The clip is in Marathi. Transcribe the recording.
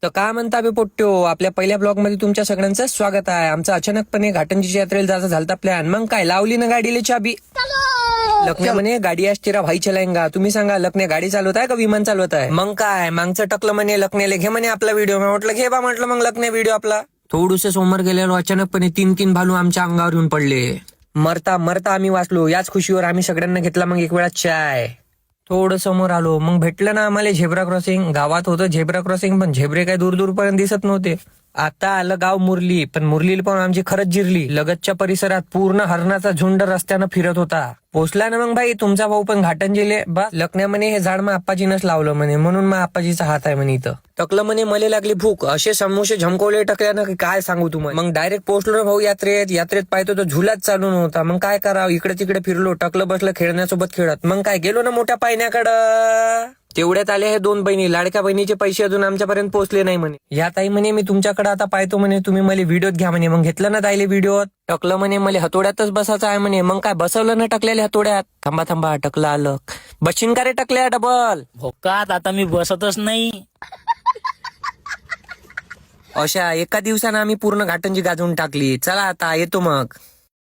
तर काय म्हणता बे पोट्ट्यो, आपल्या पहिल्या ब्लॉग मध्ये तुमच्या सगळ्यांचं स्वागत आहे. आमचा अचानकपणे घाटंजीच्या यात्रेला जायचा झालता प्लॅन. मग काय लावली ना गाडीला चाबी. लखन्या म्हणे गाडी आज तेरा भाई चलाएंगा. तुम्ही सांगा लखन्या गाडी चालवत आहे का विमान चालवत आहे. मग काय मागचं टकलं म्हणे लखन्याला घे म्हणे आपला व्हिडिओ. म्हटलं घे बा म्हटलं. मग लखन्या व्हिडिओ आपला थोडुसे समोर गेल्यावर अचानकपणे तीन भालू आमच्या अंगावर येऊन पडले. मरता मरता आम्ही वाचलो. याच खुशीवर आम्ही सगळ्यांना घेतला मग एक वेळा चाय. थोडं समोर आलो मग भेटलं ना आम्हाला झेब्रा क्रॉसिंग. गावात होतं झेब्रा क्रॉसिंग पण झेब्रे काय दूर पर्यंत दिसत नव्हते. आता आलं गाव मुरली, पण मुरलीला पण आमची खरंच जिरली. लगतच्या परिसरात पूर्ण हरणाचा झुंड रस्त्यानं फिरत होता. पोचला ना मग भाई तुमचा भाऊ पण घाटंजीले. बा लखन्या म्हणे हे झाड मग आप्पाजीनंच लावलं म्हणे, म्हणून मग आप्पाजीचा हात आहे म्हणे इथं. टकलं म्हणे मले लागली भूक. असे समोसे झमकवले टकल्यानं की काय सांगू तुम्हाला. मग डायरेक्ट पोहोचलो ना भाऊ यात्रेत पाहतो तो झुलाच चालू नव्हता. मग काय करावं, इकडे तिकडे फिरलो. टकलं बसलं खेळण्यासोबत खेळत. मग काय गेलो ना मोठ्या पायण्याकडं. तेवढ्यात आले हे दोन बहिणी. लाडक्या बहिणीचे पैसे अजून आमच्यापर्यंत पोहोचले नाही म्हणे. या ताई म्हणे मी तुमच्याकडे आता पाहतो म्हणे, तुम्ही मला व्हिडिओत घ्या म्हणे. मग घेतलं ना ताईले व्हिडिओत. टकलं म्हणे मला हतोड्यातच बसायचं आहे म्हणे. मग काय बसवलं ना टकल्याला हतोड्यात. थांबा टकलं आलं. बशीन का रे टकल्या डबल भोकात आता मी बसतच नाही. अशा एका दिवसानं आम्ही पूर्ण घाटंजी गाजवून टाकली. चला आता येतो मग.